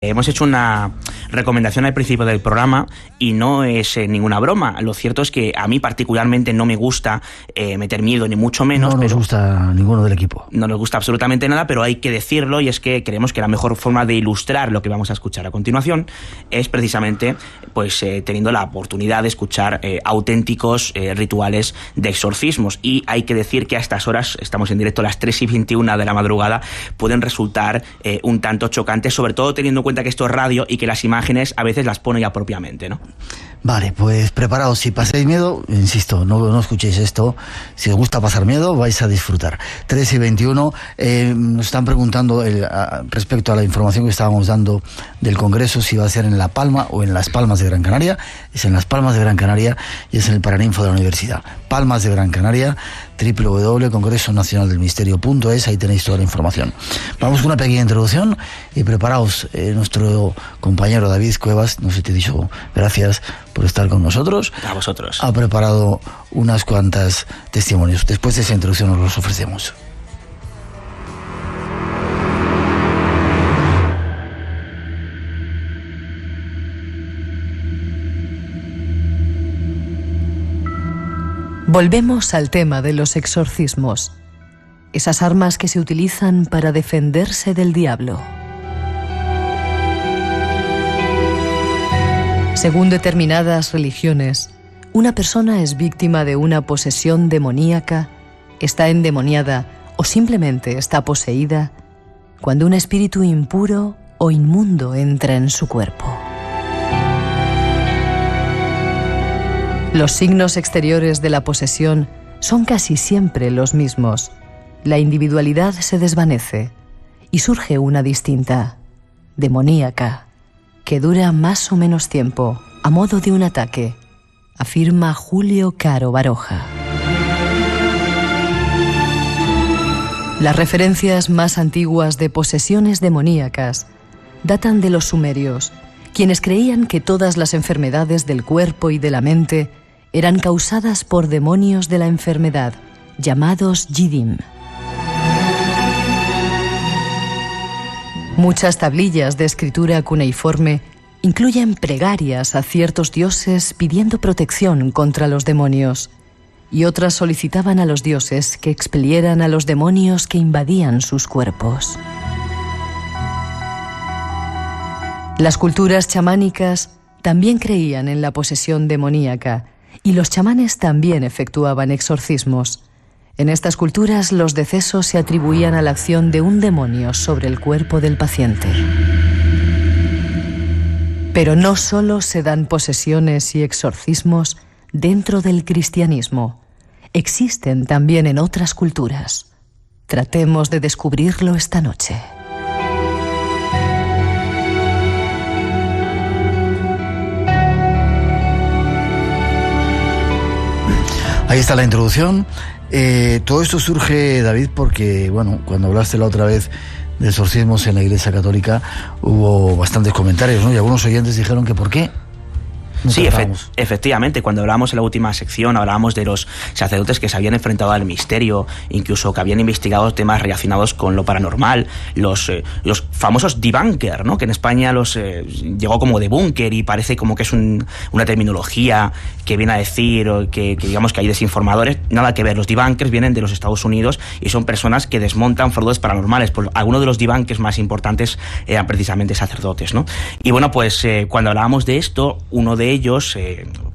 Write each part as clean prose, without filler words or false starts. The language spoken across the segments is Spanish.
Hemos hecho una recomendación al principio del programa y no es ninguna broma. Lo cierto es que a mí particularmente no me gusta meter miedo, ni mucho menos. No nos gusta ninguno del equipo. No nos gusta absolutamente nada, pero hay que decirlo, y es que creemos que la mejor forma de ilustrar lo que vamos a escuchar a continuación es precisamente pues teniendo la oportunidad de escuchar auténticos rituales de exorcismos. Y hay que decir que a estas horas, estamos en directo a las 3:21 de la madrugada, pueden resultar un tanto chocantes, sobre todo teniendo en cuenta que esto es radio y que las imágenes a veces las pone ya propiamente, ¿no? Vale, pues preparaos. Si pasáis miedo, insisto, no escuchéis esto. Si os gusta pasar miedo, vais a disfrutar. 3:21, nos están preguntando respecto a la información que estábamos dando del Congreso, si va a ser en La Palma o en Las Palmas de Gran Canaria. Es en Las Palmas de Gran Canaria y es en el Paraninfo de la Universidad. Palmas de Gran Canaria, www.congresonacionaldelmisterio.es, ahí tenéis toda la información. Vamos con una pequeña introducción y preparaos. Nuestro compañero David Cuevas, no sé si te he dicho gracias por estar con nosotros. A vosotros. Ha preparado unas cuantas testimonios. Después de esa introducción os los ofrecemos. Volvemos al tema de los exorcismos, esas armas que se utilizan para defenderse del diablo. Según determinadas religiones, una persona es víctima de una posesión demoníaca, está endemoniada o simplemente está poseída cuando un espíritu impuro o inmundo entra en su cuerpo. Los signos exteriores de la posesión son casi siempre los mismos. La individualidad se desvanece y surge una distinta, demoníaca, que dura más o menos tiempo, a modo de un ataque, afirma Julio Caro Baroja. Las referencias más antiguas de posesiones demoníacas datan de los sumerios, quienes creían que todas las enfermedades del cuerpo y de la mente eran causadas por demonios de la enfermedad, llamados Yidim. Muchas tablillas de escritura cuneiforme incluyen plegarias a ciertos dioses pidiendo protección contra los demonios, y otras solicitaban a los dioses que expelieran a los demonios que invadían sus cuerpos. Las culturas chamánicas también creían en la posesión demoníaca, y los chamanes también efectuaban exorcismos. En estas culturas, los decesos se atribuían a la acción de un demonio sobre el cuerpo del paciente. Pero no solo se dan posesiones y exorcismos dentro del cristianismo. Existen también en otras culturas. Tratemos de descubrirlo esta noche. Ahí está la introducción. Todo esto surge, David, porque, bueno, cuando hablaste la otra vez de exorcismos en la Iglesia Católica, hubo bastantes comentarios, ¿no? Y algunos oyentes dijeron que ¿por qué? Sí, efectivamente, cuando hablábamos en la última sección, hablábamos de los sacerdotes que se habían enfrentado al misterio, incluso que habían investigado temas relacionados con lo paranormal, los famosos debunker, ¿no? Que en España llegó como debunker y parece como que es una terminología que viene a decir que digamos que hay desinformadores. Nada que ver, los debunkers vienen de los Estados Unidos y son personas que desmontan fraudes paranormales. Pues algunos de los debunkers más importantes eran precisamente sacerdotes, ¿no? Y bueno, pues cuando hablábamos de esto, uno de ellos,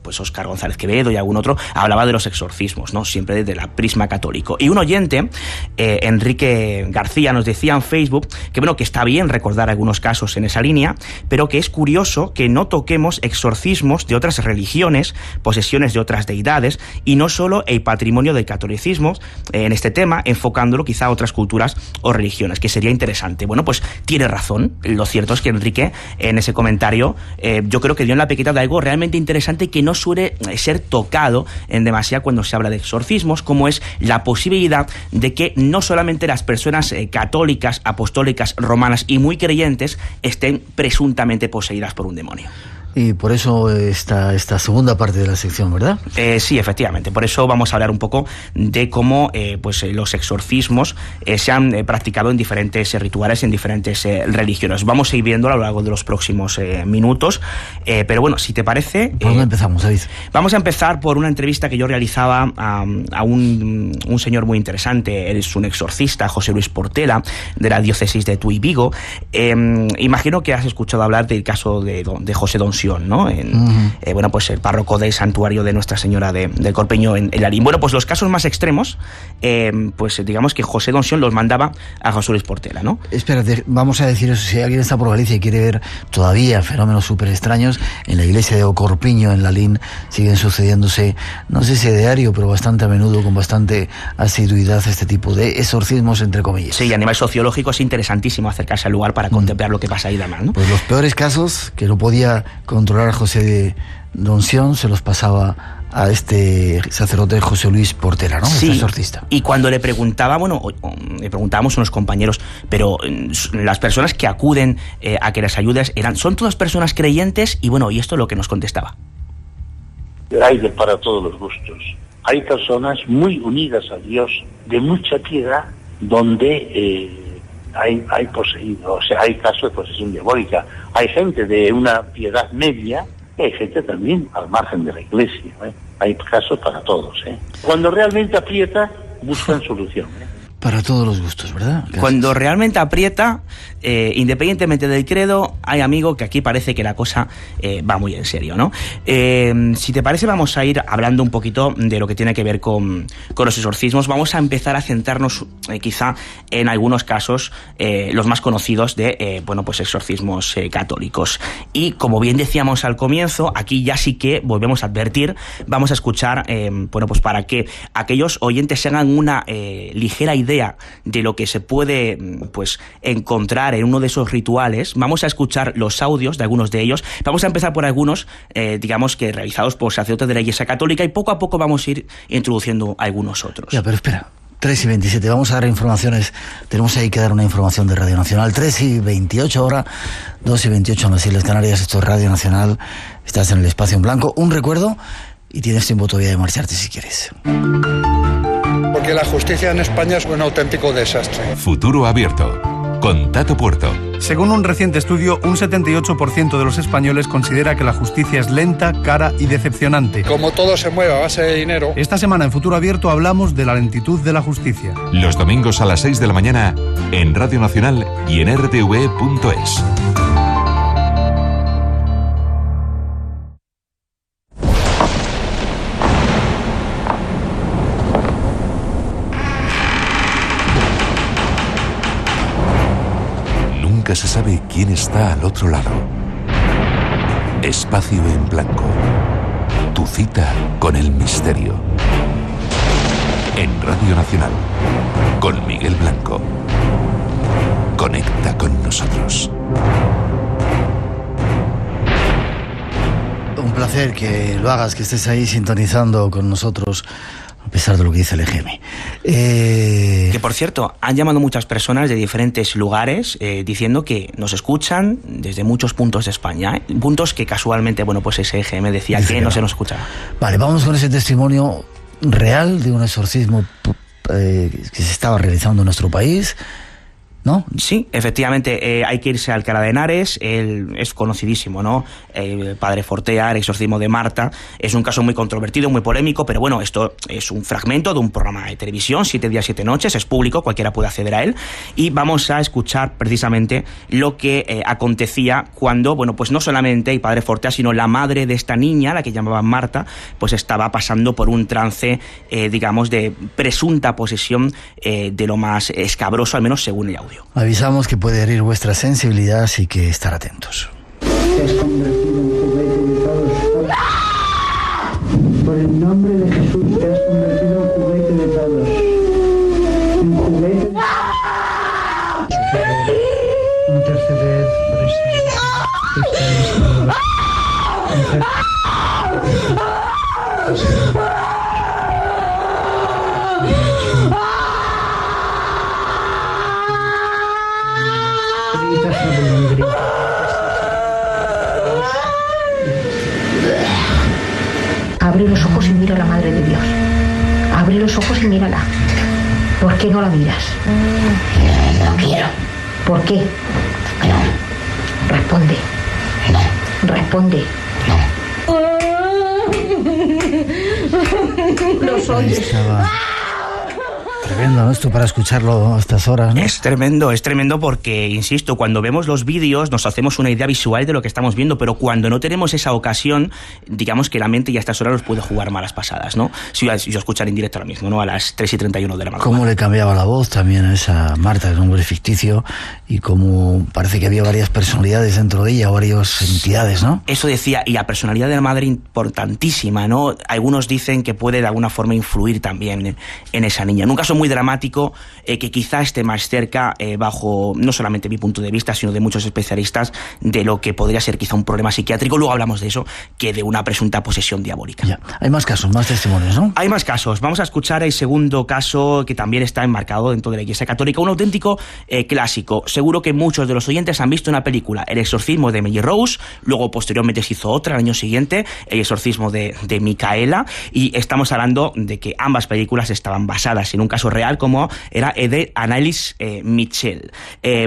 pues Óscar González Quevedo y algún otro, hablaba de los exorcismos, ¿no? Siempre desde la prisma católico. Y un oyente, Enrique García, nos decía en Facebook que bueno, que está bien recordar algunos casos en esa línea, pero que es curioso que no toquemos exorcismos de otras religiones, posesiones de otras deidades, y no solo el patrimonio del catolicismo en este tema, enfocándolo quizá a otras culturas o religiones, que sería interesante. Bueno, pues tiene razón. Lo cierto es que Enrique, en ese comentario, yo creo que dio en la pequita de algo realmente interesante que no suele ser tocado en demasía cuando se habla de exorcismos, como es la posibilidad de que no solamente las personas católicas, apostólicas, romanas y muy creyentes estén presuntamente poseídas por un demonio. Y por eso esta segunda parte de la sección, ¿verdad? Sí, efectivamente. Por eso vamos a hablar un poco de cómo los exorcismos se han practicado en diferentes rituales, en diferentes religiones. Vamos a ir viéndolo a lo largo de los próximos minutos. Pero bueno, si te parece... ¿Por dónde empezamos, David? Vamos a empezar por una entrevista que yo realizaba a un señor muy interesante. Él es un exorcista, José Luis Portela, de la diócesis de Tuy Vigo. Imagino que has escuchado hablar del caso de José Donsión, ¿no? Bueno, pues el párroco del santuario de Nuestra Señora del Corpiño en Larín. Bueno, pues los casos más extremos, pues digamos que José Donsión los mandaba a José Luis Portela, ¿no? Espérate, vamos a decir eso, si alguien está por Galicia y quiere ver todavía fenómenos súper extraños, en la iglesia de Corpiño en Larín siguen sucediéndose, no sé si a diario, pero bastante a menudo, con bastante asiduidad, este tipo de exorcismos, entre comillas. Sí, y a nivel sociológico es interesantísimo acercarse al lugar para contemplar lo que pasa ahí demás, ¿no? Pues los peores casos, que no podía controlar a José de Donsión, se los pasaba a este sacerdote José Luis Portela, ¿no? Sí, este exorcista. Y cuando le preguntaba, le preguntábamos a unos compañeros, pero las personas que acuden a que les ayudes, ¿son todas personas creyentes? Y bueno, y esto es lo que nos contestaba. Hay para todos los gustos. Hay personas muy unidas a Dios, de mucha piedad, donde hay poseído, o sea, hay casos de posesión diabólica. Hay gente de una piedad media, y hay gente también al margen de la iglesia, ¿eh? Hay casos para todos, ¿eh? Cuando realmente aprieta, buscan solución, ¿eh? Para todos los gustos, ¿verdad? Gracias. Cuando realmente aprieta, independientemente del credo, hay, amigo, que aquí parece que la cosa va muy en serio, ¿no? Si te parece, vamos a ir hablando un poquito de lo que tiene que ver con los exorcismos. Vamos a empezar a centrarnos quizá en algunos casos, los más conocidos de, pues exorcismos católicos. Y como bien decíamos al comienzo, aquí ya sí que volvemos a advertir, vamos a escuchar, pues para que aquellos oyentes se hagan una ligera idea de lo que se puede pues encontrar en uno de esos rituales. Vamos a escuchar los audios de algunos de ellos. Vamos a empezar por algunos, digamos que realizados por sacerdotes de la Iglesia Católica, y poco a poco vamos a ir introduciendo algunos otros. Ya, pero espera, 3:27, vamos a dar informaciones. Tenemos ahí que dar una información de Radio Nacional. 3:28 ahora, 2:28 en las Islas Canarias. Esto es Radio Nacional. Estás en el espacio en blanco. Un recuerdo, y tienes tiempo todavía de marcharte si quieres. Porque la justicia en España es un auténtico desastre. Futuro Abierto, con Tato Puerto. Según un reciente estudio, un 78% de los españoles considera que la justicia es lenta, cara y decepcionante. Como todo se mueve a base de dinero. Esta semana en Futuro Abierto hablamos de la lentitud de la justicia. Los domingos a las 6 de la mañana en Radio Nacional y en rtve.es. Nunca se sabe quién está al otro lado. Espacio en blanco. Tu cita con el misterio. En Radio Nacional, con Miguel Blanco. Conecta con nosotros. Un placer que lo hagas, que estés ahí sintonizando con nosotros, a pesar de lo que dice el EGM. Que por cierto, han llamado muchas personas de diferentes lugares diciendo que nos escuchan desde muchos puntos de España, puntos que casualmente, pues ese EGM decía que no se nos escuchaba. Vale, vamos con ese testimonio real de un exorcismo que se estaba realizando en nuestro país, ¿no? Sí, efectivamente, hay que irse a Alcalá de Henares. Él es conocidísimo, ¿no? Padre Fortea, el exorcismo de Marta. Es un caso muy controvertido, muy polémico, pero bueno, esto es un fragmento de un programa de televisión, 7 días, 7 noches, es público, cualquiera puede acceder a él, y vamos a escuchar precisamente lo que acontecía cuando, pues no solamente el Padre Fortea, sino la madre de esta niña, la que llamaban Marta, pues estaba pasando por un trance, digamos, de presunta posesión de lo más escabroso, al menos según el audio. Avisamos que puede herir vuestra sensibilidad, así que estar atentos. Te has convertido en juguete de todos. Por el nombre de Jesús te has convertido en juguete de todos. En juguete. Interceder por ojos y mira a la Madre de Dios. Abre los ojos y mírala. ¿Por qué no la miras? No quiero. ¿Por qué? No. Responde. No. Responde. No. Los oyes. Tremendo, ¿no? Esto para escucharlo a estas horas, ¿no? Es tremendo porque, insisto, cuando vemos los vídeos nos hacemos una idea visual de lo que estamos viendo, pero cuando no tenemos esa ocasión, digamos que la mente ya a estas horas nos puede jugar malas pasadas, ¿no? Si yo escuchar en directo ahora mismo, ¿no? A las 3:31 de la madrugada. Cómo le cambiaba la voz también a esa Marta, el nombre ficticio, y cómo parece que había varias personalidades dentro de ella, varias entidades, ¿no? Eso decía, y la personalidad de la madre importantísima, ¿no? Algunos dicen que puede de alguna forma influir también en esa niña. En un caso muy dramático, que quizá esté más cerca, bajo no solamente mi punto de vista, sino de muchos especialistas, de lo que podría ser quizá un problema psiquiátrico, luego hablamos de eso, que de una presunta posesión diabólica. Ya. Hay más casos, más testimonios, ¿no? Hay más casos. Vamos a escuchar el segundo caso, que también está enmarcado dentro de la Iglesia Católica, un auténtico clásico. Seguro que muchos de los oyentes han visto una película, El exorcismo de Emily Rose, luego posteriormente se hizo otra el año siguiente, El exorcismo de Micaela, y estamos hablando de que ambas películas estaban basadas en un caso real, como era de Annelies Michel.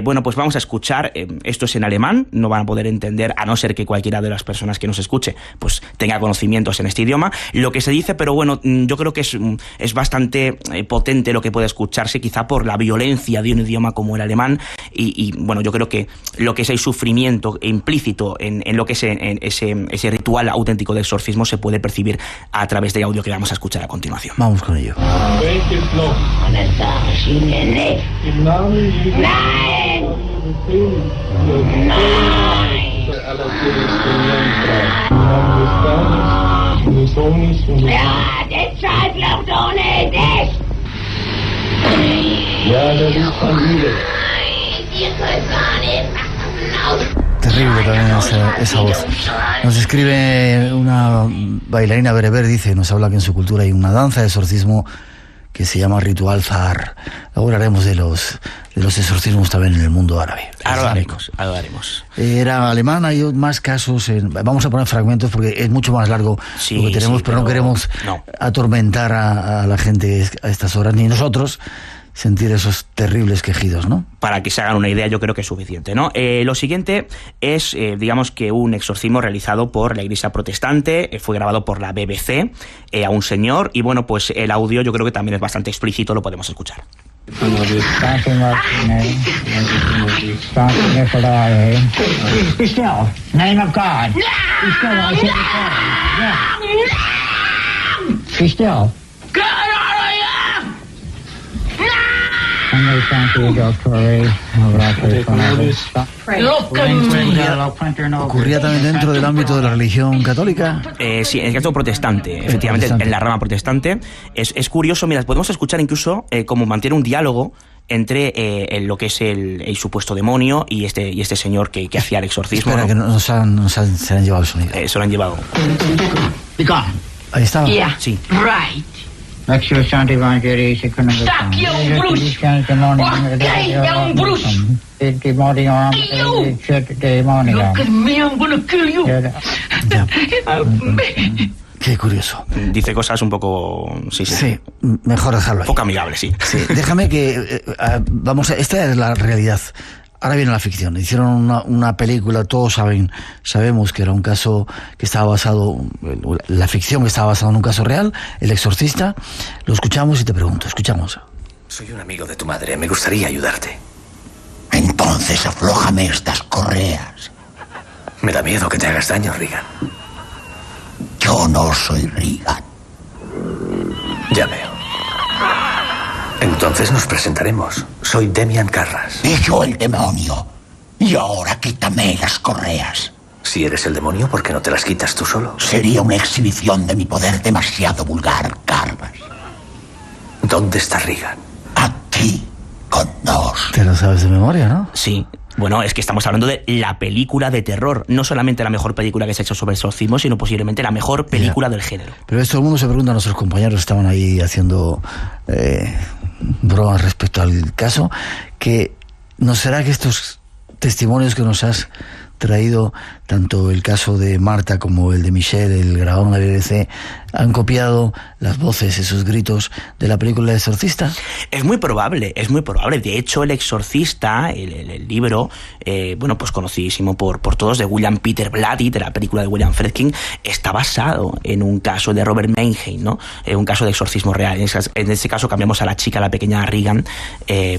Bueno, pues vamos a escuchar, esto es en alemán, no van a poder entender, a no ser que cualquiera de las personas que nos escuche pues tenga conocimientos en este idioma, lo que se dice, pero bueno, yo creo que es bastante potente lo que puede escucharse, quizá por la violencia de un idioma como el alemán, y bueno, yo creo que lo que es el sufrimiento implícito en lo que es ese ritual auténtico de exorcismo se puede percibir a través del audio que vamos a escuchar a continuación. Vamos con ello. Nein! Ja, deshalb glaubt ohne das! Ja, das ist von Liebe. Terrible también esa voz. Nos escribe una bailarina bereber, dice, nos habla que en su cultura hay una danza de exorcismo que se llama ritual Zahar. Ahora hablaremos de los exorcismos también en el mundo árabe. Ahora lo haremos. Era alemán, hay más casos. Vamos a poner fragmentos porque es mucho más largo lo que tenemos, pero no queremos atormentar a la gente a estas horas, ni nosotros sentir esos terribles quejidos, ¿no? Para que se hagan una idea, yo creo que es suficiente, ¿no? Lo siguiente es, digamos que un exorcismo realizado por la Iglesia Protestante, fue grabado por la BBC a un señor, y bueno, pues el audio yo creo que también es bastante explícito, lo podemos escuchar. ¿Ocurría también dentro del ámbito de la religión católica? Sí, en el caso protestante, efectivamente, en la rama protestante. Es curioso, mira, podemos escuchar incluso cómo mantiene un diálogo entre lo que es el supuesto demonio y este señor que hacía el exorcismo. Espera, ¿no? Que se han llevado el sonido. Se lo han llevado. Ahí estaba. Yeah, sí. right. Stop, you Bruce! Okay, young Bruce! Look at me, I'm gonna kill you! Qué curioso. Dice cosas un poco... Sí, mejor dejarlo ahí. Poco amigable, sí. Déjame que... esta es la realidad. Ahora viene la ficción. Hicieron una película, todos sabemos que era un caso que estaba basado, la ficción que estaba basada en un caso real, El exorcista. Lo escuchamos y te pregunto, escuchamos. Soy un amigo de tu madre, me gustaría ayudarte. Entonces aflójame estas correas. Me da miedo que te hagas daño, Regan. Yo no soy Regan. Ya veo. Entonces nos presentaremos. Soy Demian Carras. Y yo el demonio. Y ahora quítame las correas. Si eres el demonio, ¿por qué no te las quitas tú solo? Sería una exhibición de mi poder demasiado vulgar, Carras. ¿Dónde está Regan? Aquí, con nos. Te lo sabes de memoria, ¿no? Sí. Bueno, es que estamos hablando de la película de terror. No solamente la mejor película que se ha hecho sobre exorcismo, sino posiblemente la mejor película del género. Pero esto todo el mundo se pregunta, nuestros compañeros estaban ahí haciendo bromas respecto al caso, que ¿no será que estos testimonios que nos has traído, tanto el caso de Marta como el de Michelle, el grabado en la BBC, han copiado las voces, esos gritos de la película El Exorcista? Es muy probable, es muy probable. De hecho, El Exorcista, el libro, bueno, pues conocidísimo por todos, de William Peter Blatty, de la película de William Friedkin, está basado en un caso de Robert Mannheim, ¿no? Un caso de exorcismo real. En este caso cambiamos a la chica, la pequeña Regan,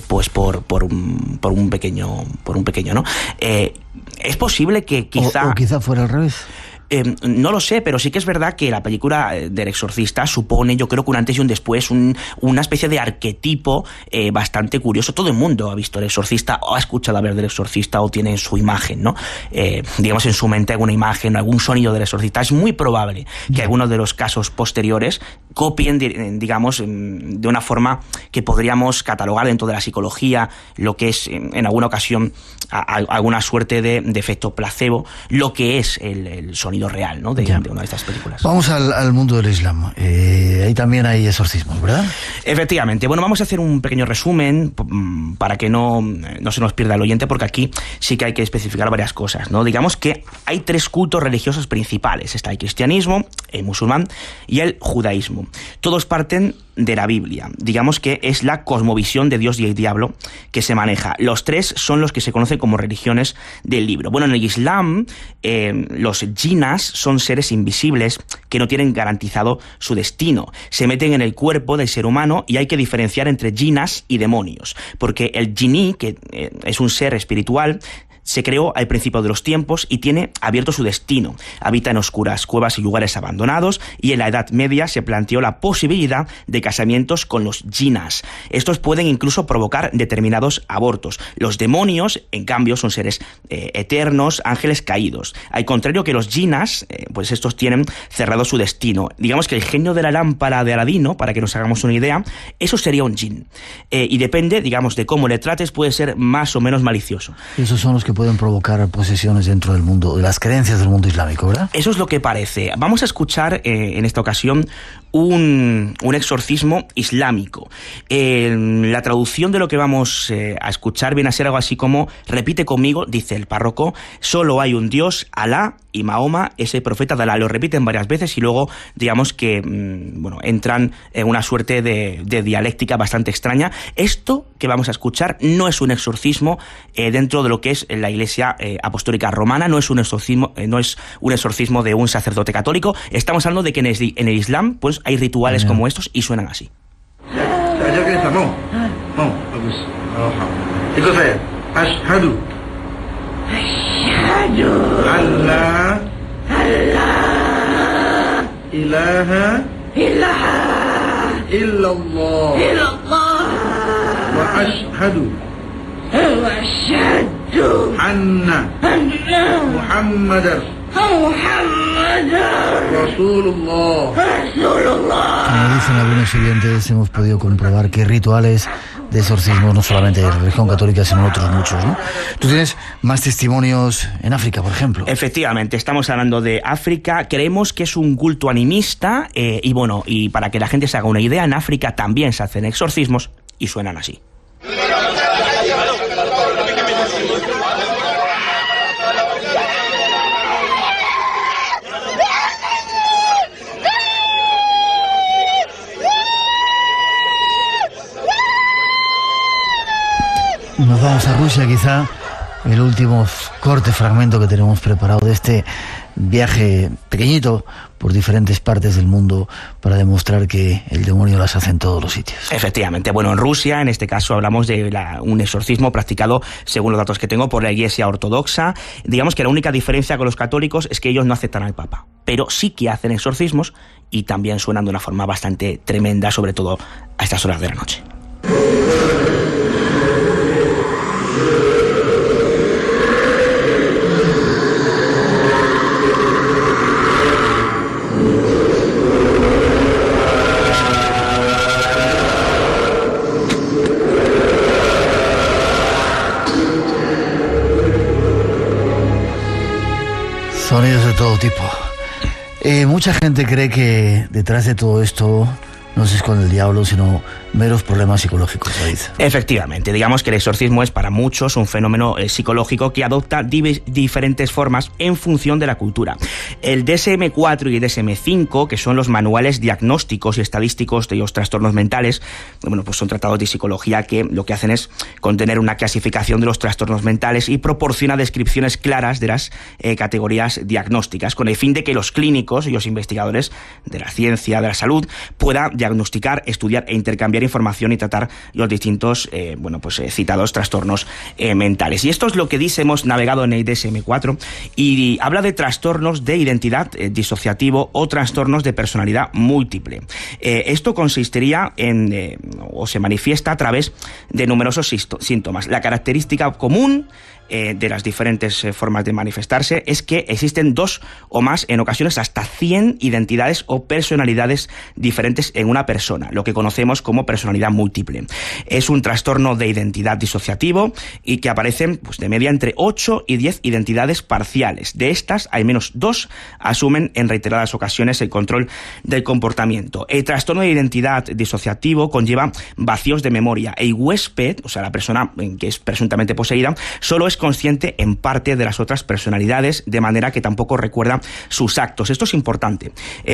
pues por un pequeño, ¿no? Es posible que quizá... O quizá fuera al revés. No lo sé, pero sí que es verdad que la película del Exorcista supone, yo creo que un antes y un después, una especie de arquetipo bastante curioso. Todo el mundo ha visto El Exorcista, o ha escuchado hablar del Exorcista, o tiene en su imagen, ¿no? Digamos, en su mente alguna imagen, algún sonido del Exorcista. Es muy probable que algunos de los casos posteriores copien, digamos, de una forma que podríamos catalogar dentro de la psicología, lo que es, en alguna ocasión, alguna suerte de efecto placebo, lo que es el sonido real, ¿no? de una de estas películas. Vamos al mundo del Islam. Ahí también hay exorcismos, ¿verdad? Efectivamente. Bueno, vamos a hacer un pequeño resumen para que no se nos pierda el oyente, porque aquí sí que hay que especificar varias cosas, ¿no? Digamos que hay 3 cultos religiosos principales. Está el cristianismo, el musulmán y el judaísmo. Todos parten de la Biblia. Digamos que es la cosmovisión de Dios y el diablo que se maneja. Los 3 son los que se conocen como religiones del libro. Bueno, en el Islam, los jinas son seres invisibles que no tienen garantizado su destino. Se meten en el cuerpo del ser humano y hay que diferenciar entre jinas y demonios, porque el jiní, que es un ser espiritual, se creó al principio de los tiempos y tiene abierto su destino. Habita en oscuras cuevas y lugares abandonados, y en la Edad Media se planteó la posibilidad de casamientos con los jinas. Estos pueden incluso provocar determinados abortos. Los demonios, en cambio, son seres eternos, ángeles caídos. Al contrario que los jinas, pues estos tienen cerrado su destino. Digamos que el genio de la lámpara de Aladino, para que nos hagamos una idea, eso sería un jin. Y depende, digamos, de cómo le trates, puede ser más o menos malicioso. Esos son los que pueden provocar posesiones dentro del mundo, de las creencias del mundo islámico, ¿verdad? Eso es lo que parece. Vamos a escuchar en esta ocasión un exorcismo islámico. La traducción de lo que vamos a escuchar viene a ser algo así como: repite conmigo, dice el párroco, solo hay un Dios, Alá, y Mahoma es el profeta de Alá. Lo repiten varias veces y luego, digamos que, bueno, entran en una suerte de dialéctica bastante extraña. Esto que vamos a escuchar no es un exorcismo dentro de lo que es la Iglesia Apostólica Romana, no es un exorcismo de un sacerdote católico. Estamos hablando de que en el Islam, pues, hay rituales como estos y suenan así. Ashhadu alla ilaha illallah wa ashhadu anna Muhammadar Rasulullah. Como dicen algunos oyentes, hemos podido comprobar que rituales de exorcismo, no solamente de religión católica, sino otros muchos, ¿no? Tú tienes más testimonios en África, por ejemplo. Efectivamente, estamos hablando de África. Creemos que es un culto animista, y bueno, y para que la gente se haga una idea, en África también se hacen exorcismos y suenan así. Nos vamos a Rusia, quizá el último corte, fragmento que tenemos preparado de este viaje pequeñito por diferentes partes del mundo para demostrar que el demonio las hace en todos los sitios. Efectivamente. Bueno, en Rusia, en este caso, hablamos de un exorcismo practicado, según los datos que tengo, por la Iglesia Ortodoxa. Digamos que la única diferencia con los católicos es que ellos no aceptan al Papa, pero sí que hacen exorcismos y también suenan de una forma bastante tremenda, sobre todo a estas horas de la noche. Sonidos de todo tipo. Mucha gente cree que detrás de todo esto no se esconde el diablo, sino meros problemas psicológicos, David. Efectivamente, digamos que el exorcismo es para muchos un fenómeno psicológico que adopta diferentes formas en función de la cultura. El DSM-4 y el DSM-5, que son los manuales diagnósticos y estadísticos de los trastornos mentales, bueno, pues son tratados de psicología que lo que hacen es contener una clasificación de los trastornos mentales y proporciona descripciones claras de las categorías diagnósticas, con el fin de que los clínicos y los investigadores de la ciencia, de la salud, puedan diagnosticar, estudiar e intercambiar información y tratar los distintos citados trastornos mentales. Y esto es lo que dice, hemos navegado en el DSM-4 y habla de trastornos de identidad disociativo o trastornos de personalidad múltiple. Esto consistiría en, o se manifiesta a través de numerosos síntomas. La característica común de las diferentes formas de manifestarse es que existen 2 o más, en ocasiones hasta 100 identidades o personalidades diferentes en una persona, lo que conocemos como personalidad múltiple. Es un trastorno de identidad disociativo y que aparecen pues, de media entre 8 y 10 identidades parciales. De estas, al menos 2 asumen en reiteradas ocasiones el control del comportamiento. El trastorno de identidad disociativo conlleva vacíos de memoria. El huésped, o sea, la persona que es presuntamente poseída, solo es consciente en parte de las otras personalidades, de manera que tampoco recuerda sus actos. Esto es importante.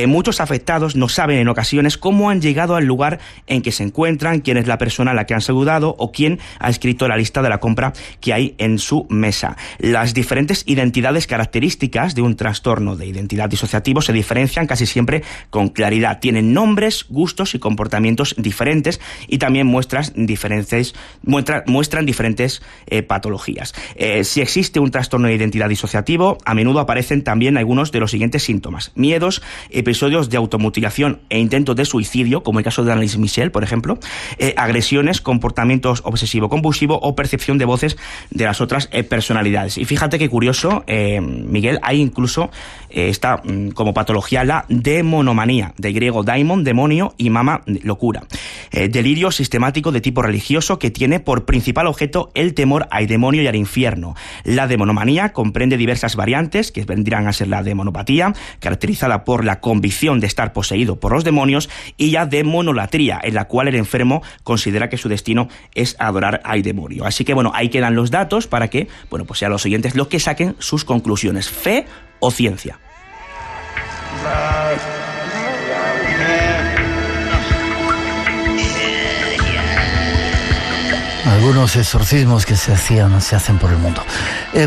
Muchos afectados no saben en ocasiones cómo han llegado al lugar en que se encuentran, quién es la persona a la que han saludado o quién ha escrito la lista de la compra que hay en su mesa. Las diferentes identidades características de un trastorno de identidad disociativo se diferencian casi siempre con claridad. Tienen nombres, gustos y comportamientos diferentes y también muestran diferentes patologías. Si existe un trastorno de identidad disociativo, a menudo aparecen también algunos de los siguientes síntomas: miedos, episodios de automutilación e intentos de suicidio, como el caso de Annalise Michel, por ejemplo, agresiones, comportamientos obsesivo-compulsivo o percepción de voces de las otras personalidades. Y fíjate qué curioso, Miguel, hay incluso está como patología la demonomanía, del griego daimon, demonio, y mama, locura. Delirio sistemático de tipo religioso que tiene por principal objeto el temor al demonio y al infierno. La demonomanía comprende diversas variantes que vendrían a ser la demonopatía, caracterizada por la convicción de estar poseído por los demonios, y la demonolatría, en la cual el enfermo considera que su destino es adorar al demonio. Así que bueno, ahí quedan los datos para que, bueno, pues sean los oyentes los que saquen sus conclusiones: fe o ciencia. Algunos exorcismos que se hacen por el mundo.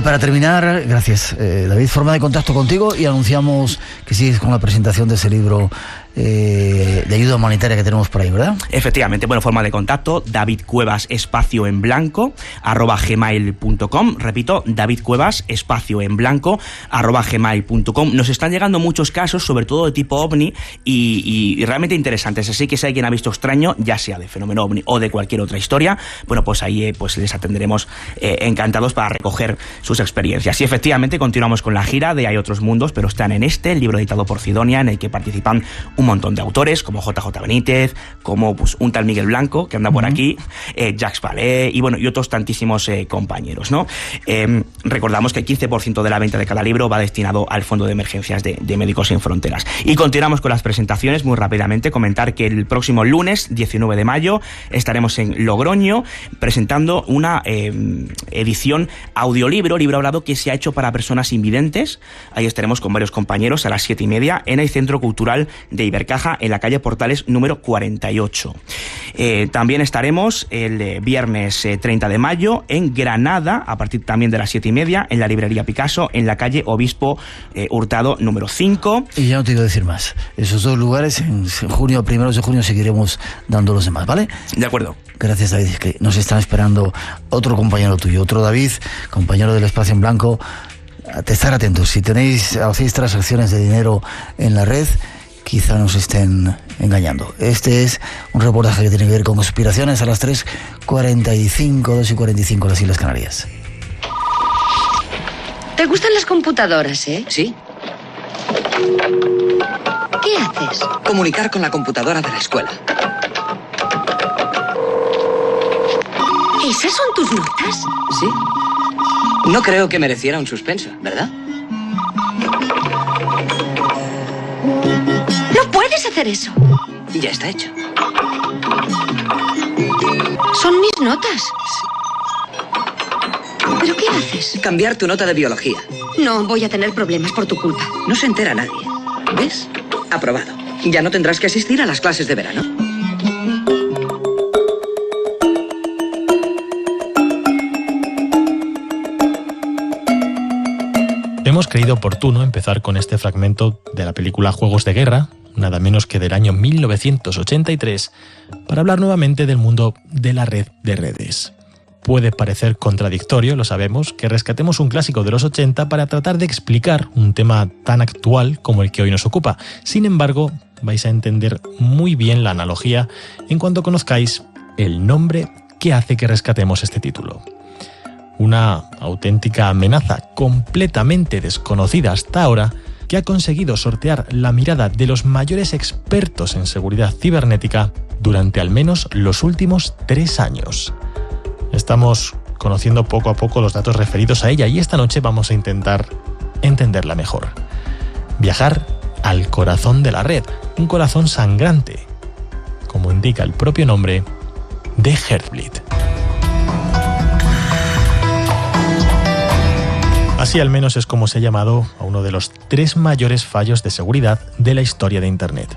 Para terminar, gracias, David, forma de contacto contigo, y anunciamos que sigues con la presentación de ese libro de ayuda humanitaria que tenemos por ahí, ¿verdad? Efectivamente, bueno, forma de contacto: David Cuevas espacio en blanco @gmail.com. Repito, David Cuevas espacio en blanco @gmail.com. Nos están llegando muchos casos, sobre todo de tipo ovni, y realmente interesantes. Así que si alguien ha visto extraño, ya sea de fenómeno ovni o de cualquier otra historia, bueno, pues ahí pues les atenderemos encantados para recoger sus experiencias. Y efectivamente continuamos con la gira de Hay otros mundos, pero están en el libro editado por Sidonia, en el que participan un montón de autores como JJ Benítez, como pues un tal Miguel Blanco que anda por aquí, Jacques Vallée y bueno, y otros tantísimos compañeros, ¿no? Recordamos que el 15% de la venta de cada libro va destinado al Fondo de Emergencias de Médicos Sin Fronteras. Y continuamos con las presentaciones muy rápidamente. Comentar que el próximo lunes 19 de mayo estaremos en Logroño presentando una edición audiolibro, libro hablado, que se ha hecho para personas invidentes. Ahí estaremos con varios compañeros a las 7:30 en el Centro Cultural de Ibercaja, en la calle Portales número 48. También estaremos el viernes 30 de mayo en Granada, a partir también de las 7:30, en la librería Picasso, en la calle Obispo Hurtado número 5. Y ya no te quiero decir más. Esos 2 lugares, en junio, primeros de junio, seguiremos dando los demás, ¿vale? De acuerdo. Gracias, David, que nos están esperando otro compañero tuyo, otro David, compañero del Espacio en Blanco. A estar atentos. Si hacéis transacciones de dinero en la red, quizá nos estén engañando. Este es un reportaje que tiene que ver con conspiraciones a las 3:45, 2:45 las Islas Canarias. ¿Te gustan las computadoras, Sí. ¿Qué haces? Comunicar con la computadora de la escuela. ¿Esas son tus notas? Sí. No creo que mereciera un suspenso, ¿verdad? No puedes hacer eso. Ya está hecho. Son mis notas. ¿Pero qué haces? Cambiar tu nota de biología. No, voy a tener problemas por tu culpa. No se entera nadie. ¿Ves? Aprobado. Ya no tendrás que asistir a las clases de verano. Hemos creído oportuno empezar con este fragmento de la película Juegos de Guerra, nada menos que del año 1983, para hablar nuevamente del mundo de la red de redes. Puede parecer contradictorio, lo sabemos, que rescatemos un clásico de los 80 para tratar de explicar un tema tan actual como el que hoy nos ocupa. Sin embargo, vais a entender muy bien la analogía en cuanto conozcáis el nombre que hace que rescatemos este título. Una auténtica amenaza completamente desconocida hasta ahora que ha conseguido sortear la mirada de los mayores expertos en seguridad cibernética durante al menos los últimos 3 años. Estamos conociendo poco a poco los datos referidos a ella y esta noche vamos a intentar entenderla mejor. Viajar al corazón de la red, un corazón sangrante, como indica el propio nombre, de Heartbleed. Así al menos es como se ha llamado a uno de los 3 mayores fallos de seguridad de la historia de Internet.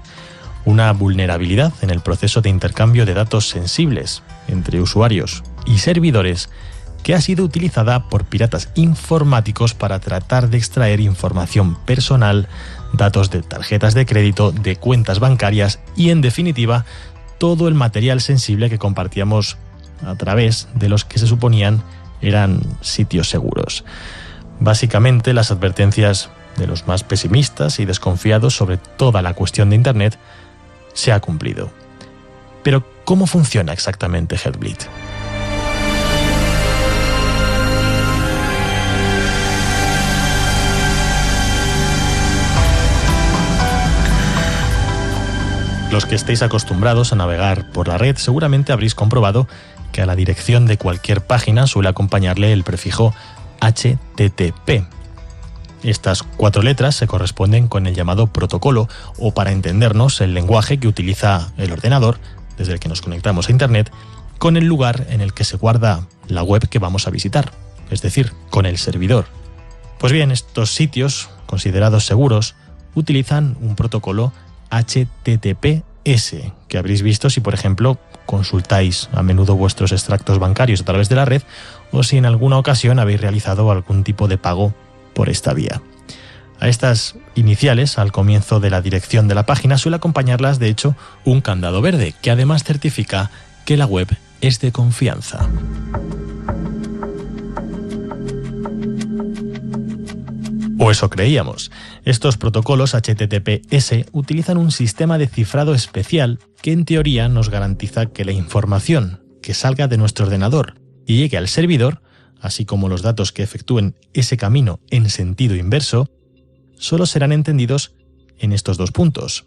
Una vulnerabilidad en el proceso de intercambio de datos sensibles entre usuarios y servidores que ha sido utilizada por piratas informáticos para tratar de extraer información personal, datos de tarjetas de crédito, de cuentas bancarias y, en definitiva, todo el material sensible que compartíamos a través de los que se suponían eran sitios seguros. Básicamente, las advertencias de los más pesimistas y desconfiados sobre toda la cuestión de Internet se ha cumplido. Pero, ¿cómo funciona exactamente Heartbleed? Los que estéis acostumbrados a navegar por la red seguramente habréis comprobado que a la dirección de cualquier página suele acompañarle el prefijo HTTP. Estas 4 letras se corresponden con el llamado protocolo, o para entendernos, el lenguaje que utiliza el ordenador, desde el que nos conectamos a Internet, con el lugar en el que se guarda la web que vamos a visitar, es decir, con el servidor. Pues bien, estos sitios, considerados seguros, utilizan un protocolo HTTPS, que habréis visto si, por ejemplo, consultáis a menudo vuestros extractos bancarios a través de la red o si en alguna ocasión habéis realizado algún tipo de pago por esta vía. A estas iniciales, al comienzo de la dirección de la página, suele acompañarlas, de hecho, un candado verde, que además certifica que la web es de confianza. O eso creíamos. Estos protocolos HTTPS utilizan un sistema de cifrado especial que en teoría nos garantiza que la información que salga de nuestro ordenador y llegue al servidor, así como los datos que efectúen ese camino en sentido inverso, solo serán entendidos en estos 2 puntos.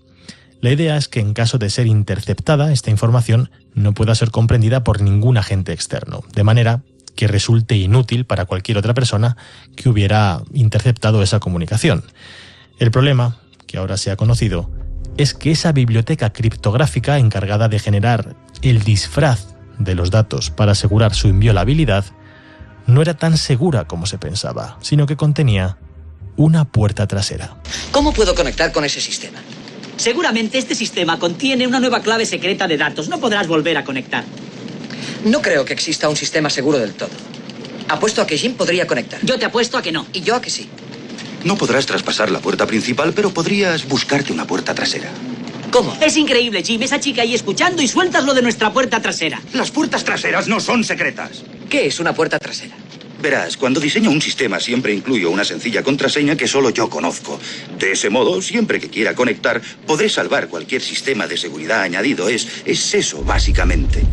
La idea es que en caso de ser interceptada, esta información no pueda ser comprendida por ningún agente externo, de manera que resulte inútil para cualquier otra persona que hubiera interceptado esa comunicación. El problema, que ahora se ha conocido, es que esa biblioteca criptográfica encargada de generar el disfraz de los datos para asegurar su inviolabilidad no era tan segura como se pensaba, sino que contenía una puerta trasera. ¿Cómo puedo conectar con ese sistema? Seguramente este sistema contiene una nueva clave secreta de datos. No podrás volver a conectar. No creo que exista un sistema seguro del todo. Apuesto a que Jim podría conectar. Yo te apuesto a que no. Y yo a que sí. No podrás traspasar la puerta principal, pero podrías buscarte una puerta trasera. ¿Cómo? Es increíble, Jim. Esa chica ahí escuchando y sueltas lo de nuestra puerta trasera. Las puertas traseras no son secretas. ¿Qué es una puerta trasera? Verás, cuando diseño un sistema siempre incluyo una sencilla contraseña que solo yo conozco. De ese modo, siempre que quiera conectar, podré salvar cualquier sistema de seguridad añadido. Es eso, básicamente.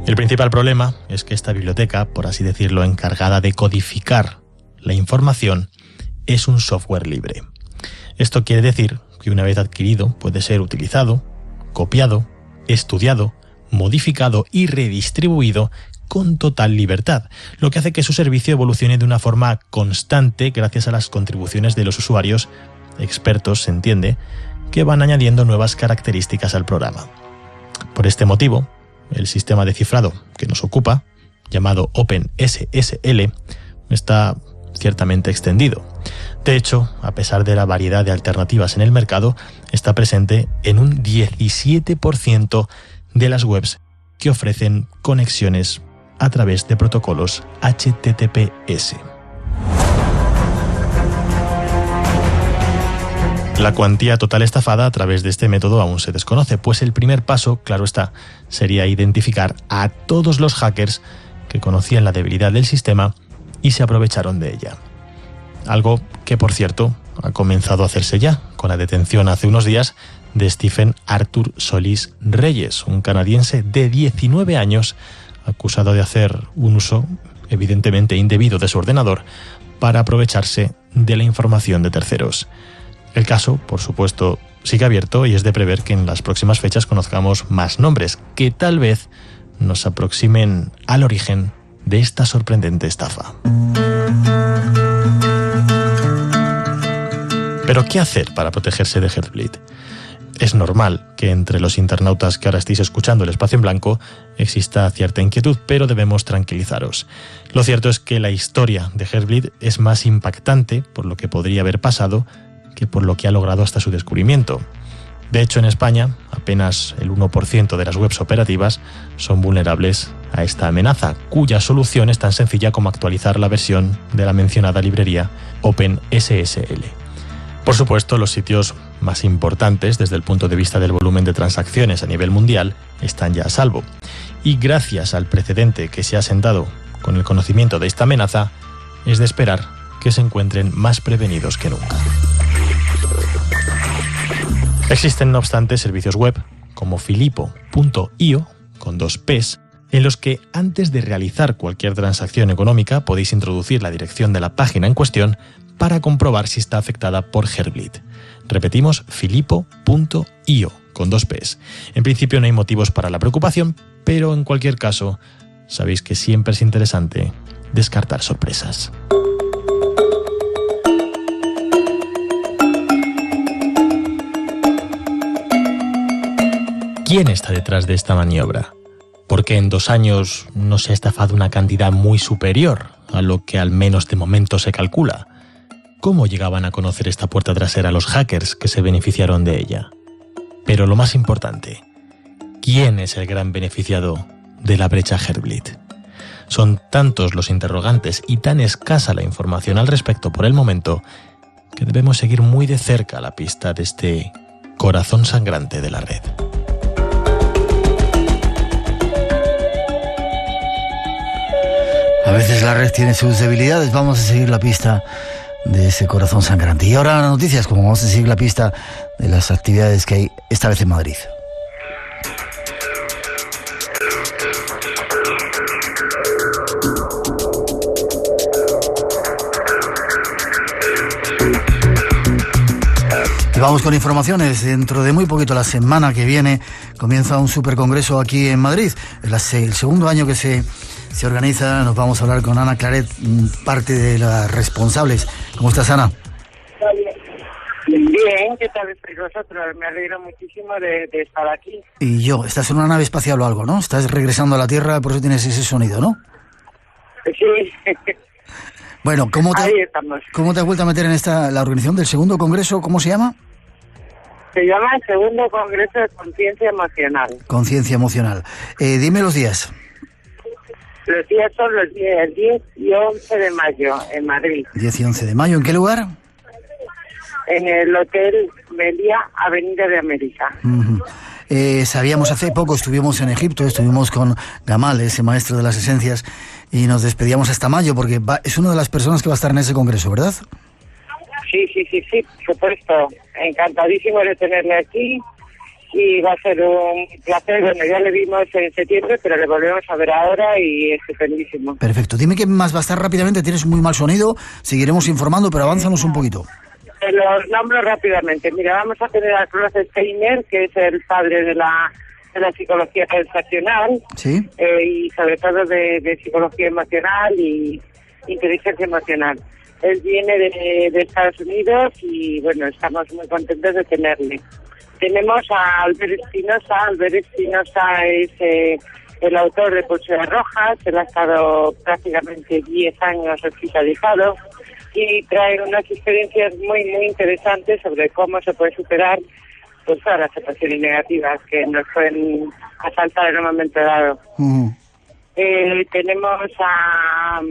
El principal problema es que esta biblioteca, por así decirlo, encargada de codificar la información, es un software libre. Esto quiere decir que una vez adquirido puede ser utilizado, copiado, estudiado, modificado y redistribuido con total libertad, lo que hace que su servicio evolucione de una forma constante gracias a las contribuciones de los usuarios, expertos, se entiende, que van añadiendo nuevas características al programa. Por este motivo, el sistema de cifrado que nos ocupa, llamado OpenSSL, está ciertamente extendido. De hecho, a pesar de la variedad de alternativas en el mercado, está presente en un 17% de las webs que ofrecen conexiones a través de protocolos HTTPS. La cuantía total estafada a través de este método aún se desconoce, pues el primer paso, claro está, sería identificar a todos los hackers que conocían la debilidad del sistema y se aprovecharon de ella. Algo que, por cierto, ha comenzado a hacerse ya, con la detención hace unos días de Stephen Arthur Solís Reyes, un canadiense de 19 años, acusado de hacer un uso evidentemente indebido de su ordenador para aprovecharse de la información de terceros. El caso, por supuesto, sigue abierto y es de prever que en las próximas fechas conozcamos más nombres que tal vez nos aproximen al origen de esta sorprendente estafa. Pero, ¿qué hacer para protegerse de Heartbleed? Es normal que entre los internautas que ahora estéis escuchando el Espacio en Blanco exista cierta inquietud, pero debemos tranquilizaros. Lo cierto es que la historia de Heartbleed es más impactante por lo que podría haber pasado que por lo que ha logrado hasta su descubrimiento. De hecho, en España, apenas el 1% de las webs operativas son vulnerables a esta amenaza, cuya solución es tan sencilla como actualizar la versión de la mencionada librería OpenSSL. Por supuesto, los sitios más importantes desde el punto de vista del volumen de transacciones a nivel mundial están ya a salvo. Y gracias al precedente que se ha sentado con el conocimiento de esta amenaza, es de esperar que se encuentren más prevenidos que nunca. Existen, no obstante, servicios web como Filipo.io, con 2 P's, en los que antes de realizar cualquier transacción económica podéis introducir la dirección de la página en cuestión para comprobar si está afectada por Heartbleed. Repetimos, Filipo.io, con 2 P's. En principio no hay motivos para la preocupación, pero en cualquier caso, sabéis que siempre es interesante descartar sorpresas. ¿Quién está detrás de esta maniobra? Porque en 2 años no se ha estafado una cantidad muy superior a lo que al menos de momento se calcula. ¿Cómo llegaban a conocer esta puerta trasera los hackers que se beneficiaron de ella? Pero lo más importante, ¿quién es el gran beneficiado de la brecha Heartbleed? Son tantos los interrogantes y tan escasa la información al respecto por el momento que debemos seguir muy de cerca la pista de este corazón sangrante de la red. A veces la red tiene sus debilidades, vamos a seguir la pista de ese corazón sangrante. Y ahora las noticias, como vamos a seguir la pista de las actividades que hay esta vez en Madrid. Y vamos con informaciones. Dentro de muy poquito, la semana que viene, comienza un supercongreso aquí en Madrid. Es el segundo año que se organiza. Nos vamos a hablar con Ana Claret, parte de las responsables. ¿Cómo estás, Ana? Bien, ¿qué tal estáis vosotros? Me alegro muchísimo de estar aquí. Y yo, estás en una nave espacial o algo, ¿no? Estás regresando a la Tierra, por eso tienes ese sonido, ¿no? Sí. Bueno, ¿cómo te has vuelto a meter en la organización del segundo congreso? ¿Cómo se llama? Se llama el segundo congreso de conciencia emocional. Conciencia emocional. Dime los días. Los días son el 10 y 11 de mayo en Madrid. 10 y 11 de mayo, ¿en qué lugar? En el Hotel Meliá, Avenida de América. Sabíamos hace poco, estuvimos en Egipto, estuvimos con Gamal, ese maestro de las esencias, y nos despedíamos hasta mayo, porque es una de las personas que va a estar en ese congreso, ¿verdad? Sí, por supuesto. Encantadísimo de tenerle aquí. Y va a ser un placer. Bueno, ya le vimos en septiembre, pero le volvemos a ver ahora y es estupendísimo. Perfecto. Dime qué más va a estar rápidamente. Tienes muy mal sonido. Seguiremos informando, pero avánzanos un poquito. Te los nombro rápidamente. Mira, vamos a tener a Klaus Steiner, que es el padre de la psicología transaccional. Sí. Y sobre todo de psicología emocional y inteligencia emocional. Él viene de Estados Unidos y, bueno, estamos muy contentos de tenerle. Tenemos a Albert Espinosa. Albert Espinosa es el autor de Pulseras Rojas. Él ha estado prácticamente 10 años hospitalizado y trae unas experiencias muy, muy interesantes sobre cómo se puede superar pues todas las situaciones negativas que nos pueden asaltar en un momento dado. Tenemos a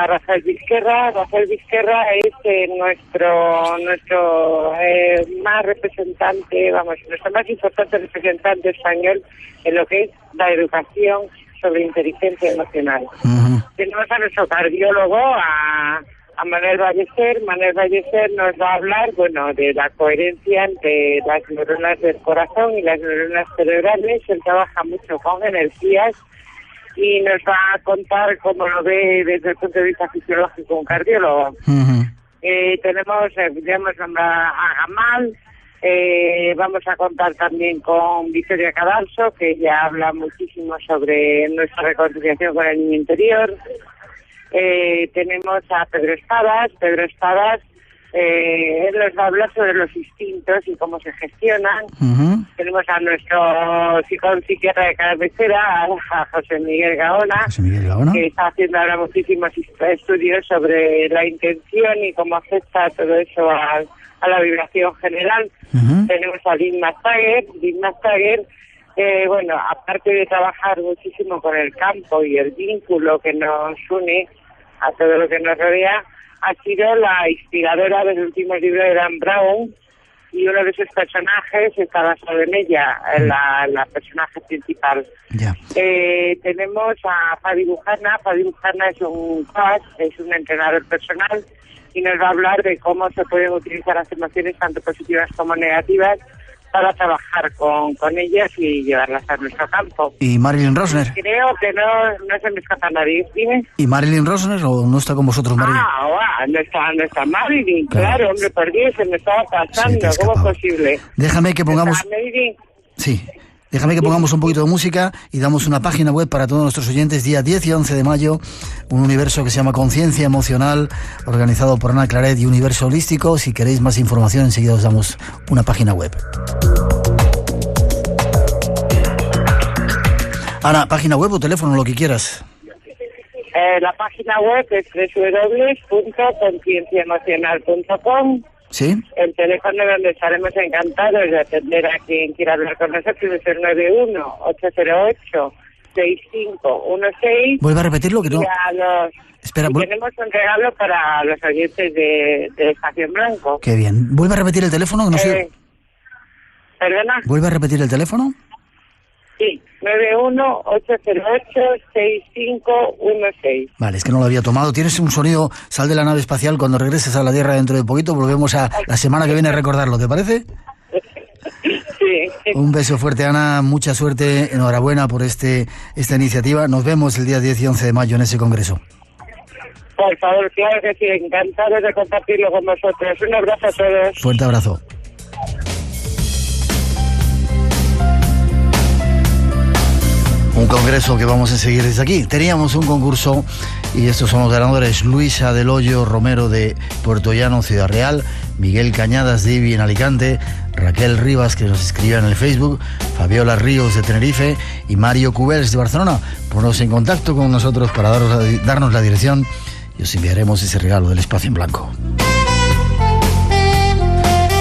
Rafael Vizquerra. Rafael Vizquerra es nuestro más representante, nuestro más importante representante español en lo que es la educación sobre inteligencia emocional. Tenemos a nuestro cardiólogo, a Manuel Ballester. Manuel Ballester nos va a hablar, de la coherencia entre las neuronas del corazón y las neuronas cerebrales. Él trabaja mucho con energías y nos va a contar cómo lo ve desde el punto de vista fisiológico un cardiólogo. Tenemos, a Gamal. Vamos a contar también con Victoria Cadalso, que ya habla muchísimo sobre nuestra reconciliación con el niño interior. Tenemos a Pedro Espadas. Pedro Espadas, él nos va a hablar sobre los instintos y cómo se gestionan. Tenemos a nuestro psiquiatra de cabecera, a José Miguel Gaona, que está haciendo ahora muchísimos estudios sobre la intención y cómo afecta todo eso a la vibración general. Tenemos a Lynn Mastager. Lynn Mastager, aparte de trabajar muchísimo con el campo y el vínculo que nos une a todo lo que nos rodea, ha sido la inspiradora del último libro de Dan Brown, y uno de sus personajes está basado en ella, la personaje principal. Tenemos a Fabi Bujana. Fabi Bujana es un coach, es un entrenador personal, y nos va a hablar de cómo se pueden utilizar las emociones, tanto positivas como negativas, para trabajar con ellas y llevarlas a nuestro campo. ¿Y Marilyn Rosner? Creo que no se me escapa nadie. Dime. ¿Y Marilyn Rosner o no está con vosotros, Marilyn? No está Marilyn, claro, hombre, por Dios, se me estaba pasando. ¿Cómo es posible? Déjame que pongamos... Sí. Déjame que pongamos un poquito de música y damos una página web para todos nuestros oyentes, día 10 y 11 de mayo, un universo que se llama Conciencia Emocional, organizado por Ana Claret y Universo Holístico. Si queréis más información, enseguida os damos una página web. Ana, página web o teléfono, lo que quieras. La página web es www.concienciaemocional.com. ¿Sí? El teléfono donde estaremos encantados de atender a quien quiera hablar con nosotros es el 91-808-6516. ¿Vuelve a repetirlo? Que no... Espera, tenemos un regalo para los oyentes de Estación Blanco. Qué bien. ¿Vuelve a repetir el teléfono? No sé. ¿Perdona? ¿Vuelve a repetir el teléfono? Sí, 91-808-6516. Vale, es que no lo había tomado. Tienes un sonido, sal de la nave espacial cuando regreses a la Tierra dentro de poquito. Volvemos a la semana que viene a recordarlo, ¿te parece? Sí. Un beso fuerte, Ana. Mucha suerte. Enhorabuena por esta iniciativa. Nos vemos el día 10 y 11 de mayo en ese congreso. Por favor, claro que sí. Encantados de compartirlo con vosotros. Un abrazo a todos. Fuerte abrazo. Un congreso que vamos a seguir desde aquí. Teníamos un concurso y estos son los ganadores: Luisa del Hoyo Romero de Puerto Llano, Ciudad Real; Miguel Cañadas de Ibi en Alicante; Raquel Rivas, que nos escribía en el Facebook; Fabiola Ríos de Tenerife; y Mario Cubels de Barcelona. Ponos en contacto con nosotros para darnos la dirección y os enviaremos ese regalo del espacio en blanco.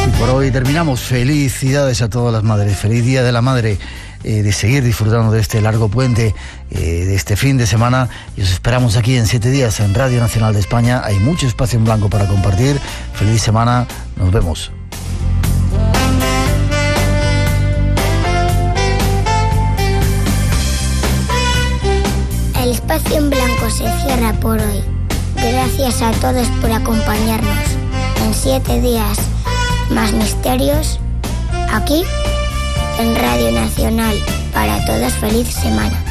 Y por hoy terminamos. Felicidades a todas las madres. Feliz Día de la Madre. De seguir disfrutando de este largo puente, de este fin de semana, y os esperamos aquí en 7 días en Radio Nacional de España. Hay mucho espacio en blanco para compartir. Feliz semana, nos vemos. El espacio en blanco se cierra por hoy. Gracias a todos por acompañarnos en 7 días más misterios, aquí en Radio Nacional. Para todos, feliz semana.